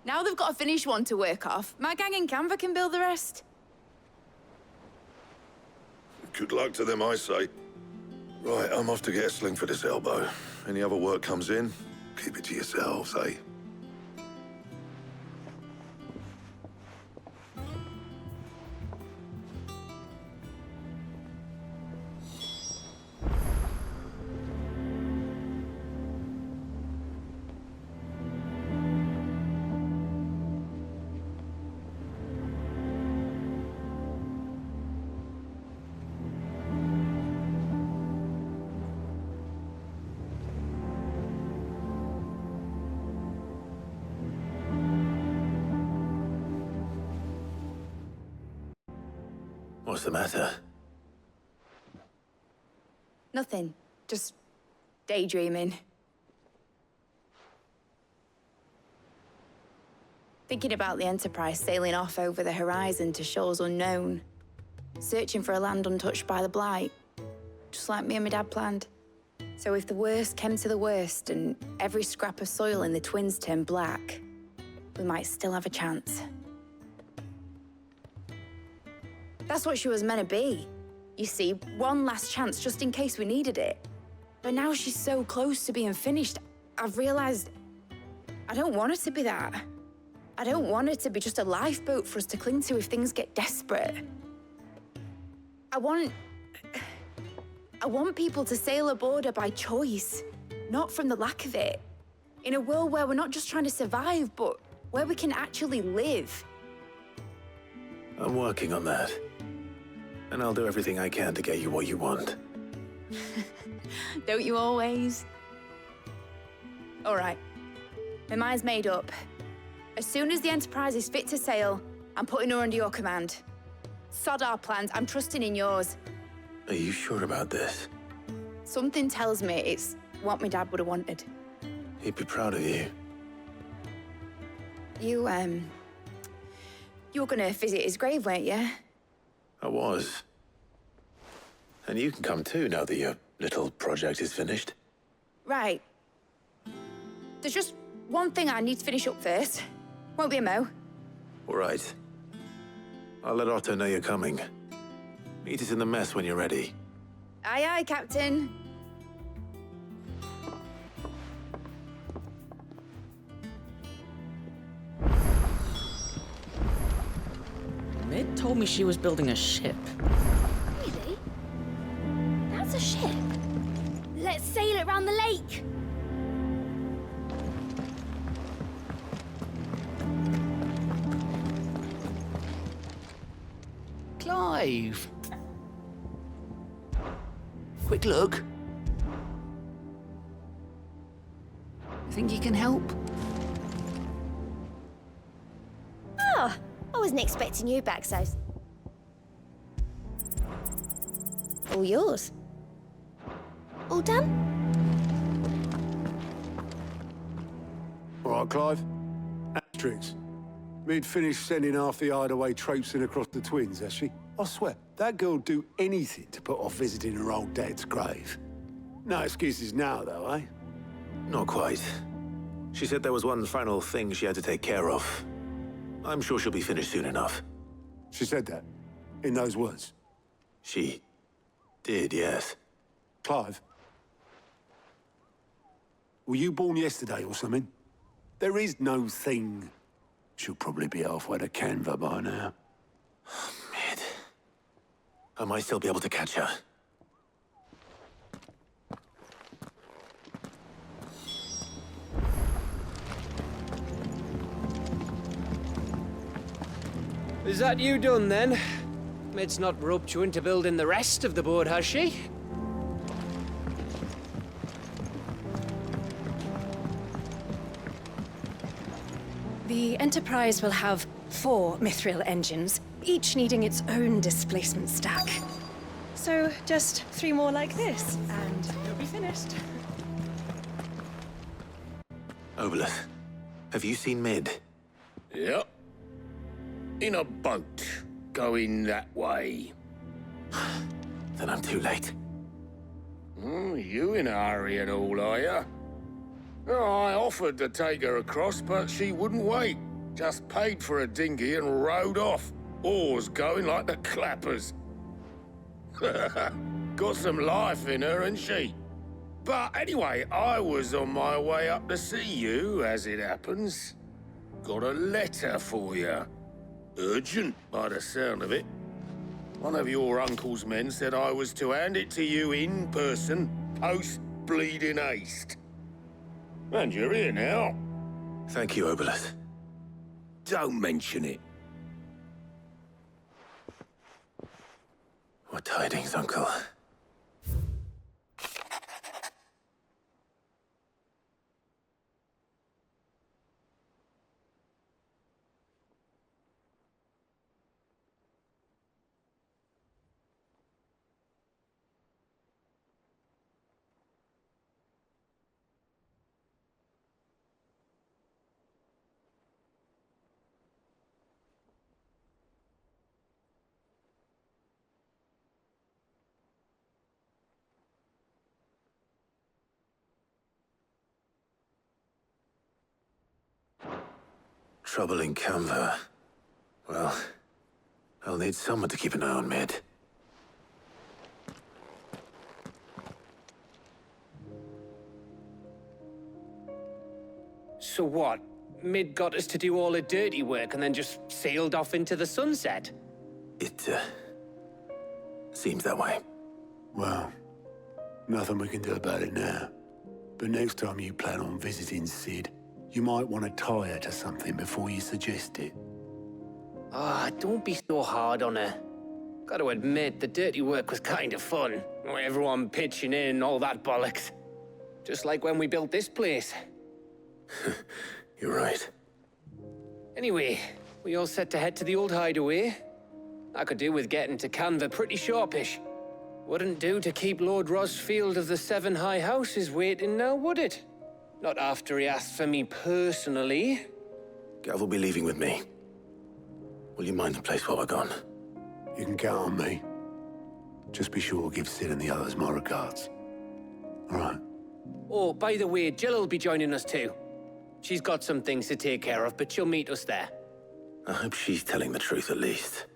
Now they've got a finished one to work off, my gang in Canva can build the rest. Good luck to them, I say. Right, I'm off to get a sling for this elbow. Any other work comes in, keep it to yourselves, eh? What's the matter? Nothing. Just daydreaming. Thinking about the Enterprise sailing off over the horizon to shores unknown. Searching for a land untouched by the Blight. Just like me and my dad planned. So if the worst came to the worst and every scrap of soil in the Twins turned black, we might still have a chance. That's what she was meant to be. You see, one last chance just in case we needed it. But now she's so close to being finished, I've realized I don't want it to be that. I don't want it to be just a lifeboat for us to cling to if things get desperate. I want people to sail aboard her by choice, not from the lack of it. In a world where we're not just trying to survive, but where we can actually live. I'm working on that. And I'll do everything I can to get you what you want. Don't you always? All right. My mind's made up. As soon as the Enterprise is fit to sail, I'm putting her under your command. Sod our plans, I'm trusting in yours. Are you sure about this? Something tells me it's what my dad would have wanted. He'd be proud of you. You were gonna visit his grave, weren't you? I was. And you can come too now that your little project is finished. Right. There's just one thing I need to finish up first. Won't be a mo. All right. I'll let Otto know you're coming. Meet us in the mess when you're ready. Aye, aye, Captain. Mid told me she was building a ship. Really? That's a ship. Let's sail it around the lake. Clive. Quick look. Think you can help? Oh, I wasn't expecting you back, so... All yours. All done? All right, Clive. Asterix. Mid finished sending half the hideaway traipsing across the Twins, has she? I swear, that girl'd do anything to put off visiting her old dad's grave. No excuses now, though, eh? Not quite. She said there was one final thing she had to take care of. I'm sure she'll be finished soon enough. She said that? In those words? She did, yes. Clive? Were you born yesterday or something? There is no thing. She'll probably be halfway to Canva by now. Mid. I might still be able to catch her. Is that you done, then? Mid's not roped you into building the rest of the board, has she? The Enterprise will have 4 mithril engines, each needing its own displacement stack. So just 3 more like this, and you'll be finished. Obolus, have you seen Mid? Yep. In a boat, going that way. Then I'm too late. You in a hurry at all, are you? Oh, I offered to take her across, but she wouldn't wait. Just paid for a dinghy and rowed off. Oars going like the clappers. Got some life in her, ain't she? But anyway, I was on my way up to see you, as it happens. Got a letter for you. Urgent, by the sound of it. One of your uncle's men said I was to hand it to you in person, post-bleeding haste. And you're here now. Thank you, Obolus. Don't mention it. What tidings, Uncle? Trouble in Canva. Well, I'll need someone to keep an eye on Mid. So what? Mid got us to do all the dirty work and then just sailed off into the sunset? It, seems that way. Well, nothing we can do about it now. But next time you plan on visiting Sid, you might want to tie her to something before you suggest it. Ah, don't be so hard on her. Gotta admit, the dirty work was kind of fun. Everyone pitching in, all that bollocks. Just like when we built this place. You're right. Anyway, we all set to head to the old hideaway. I could do with getting to Canva pretty sharpish. Wouldn't do to keep Lord Rosfield of the Seven High Houses waiting now, would it? Not after he asked for me personally. Gav will be leaving with me. Will you mind the place while we're gone? You can count on me. Just be sure to give Sid and the others my regards. All right. Oh, by the way, Jill will be joining us too. She's got some things to take care of, but she'll meet us there. I hope she's telling the truth at least.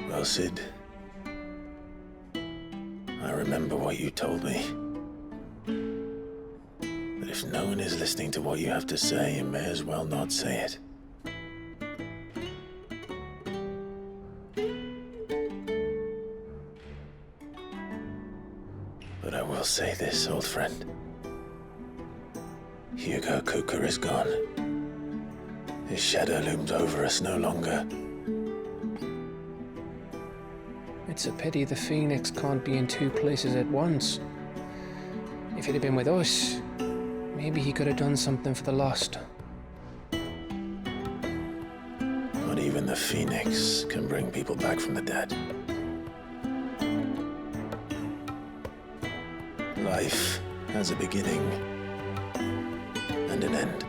Well, Sid, I remember what you told me. But if no one is listening to what you have to say, you may as well not say it. But I will say this, old friend. Hugo Cooker is gone. His shadow looms over us no longer. It's a pity the Phoenix can't be in two places at once. If he'd have been with us, maybe he could have done something for the lost. Not even the Phoenix can bring people back from the dead. Life has a beginning and an end.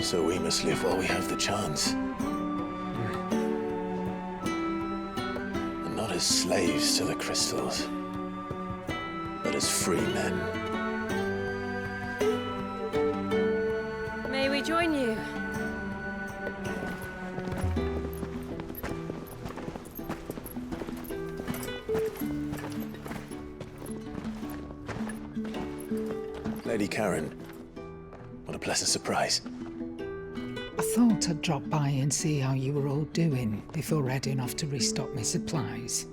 So we must live while we have the chance. And not as slaves to the crystals, but as free men. May we join you? Lady Karen, what a pleasant surprise. I thought I'd drop by and see how you were all doing before heading off to restock my supplies.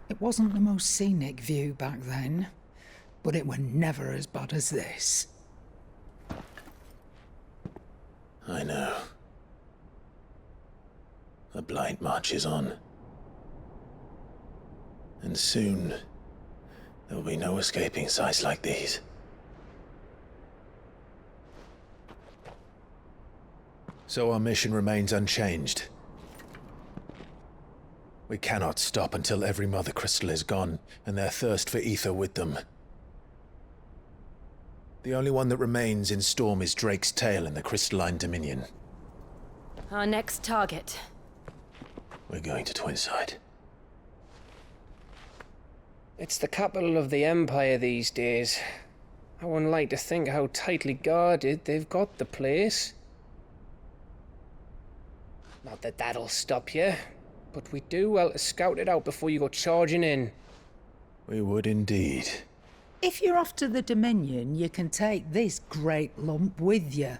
It wasn't the most scenic view back then, but it were never as bad as this. I know. The Blight marches on. And soon, there will be no escaping sights like these. So our mission remains unchanged. We cannot stop until every Mother Crystal is gone, and their thirst for ether with them. The only one that remains in Storm is Drake's tail in the Crystalline Dominion. Our next target. We're going to Twinside. It's the capital of the Empire these days. I wouldn't like to think how tightly guarded they've got the place. Not that that'll stop you, but we do well to scout it out before you go charging in. We would indeed. If you're off to the Dominion, you can take this great lump with you.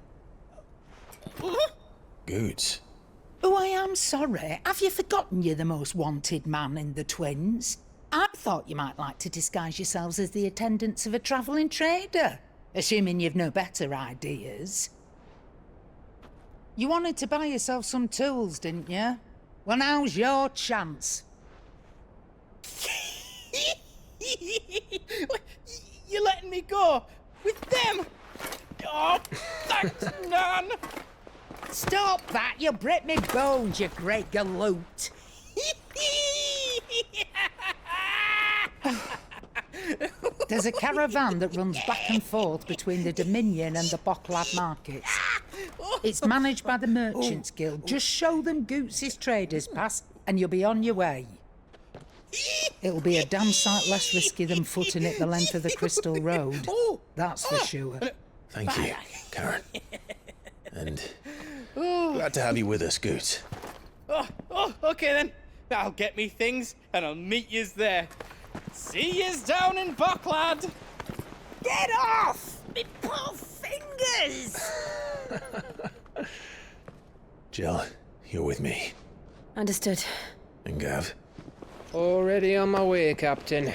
Goods. Oh, I am sorry. Have you forgotten you're the most wanted man in the Twins? I thought you might like to disguise yourselves as the attendants of a travelling trader, assuming you've no better ideas. You wanted to buy yourself some tools, didn't you? Well, now's your chance. You're letting me go with them? Oh, thanks, Nan. Stop that! You'll break me bones, you great galoot. There's a caravan that runs back and forth between the Dominion and the Bocklad markets. It's managed by the Merchants Guild. Just show them Goots' traders pass and you'll be on your way. It'll be a damn sight less risky than footing it the length of the Crystal Road. That's for sure. Thank you, Karen. And glad to have you with us, Goots. Okay then. I'll get me things and I'll meet yous there. See yous down in Bocklad. Get off! Me poor fingers! Jill, you're with me. Understood. And Gav? Already on my way, Captain.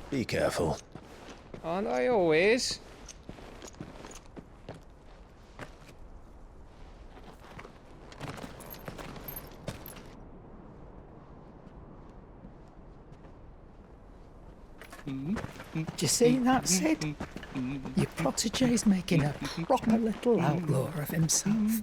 Be careful. Aren't I always? Do you see that, Sid? Your protege's making a proper little outlaw of himself.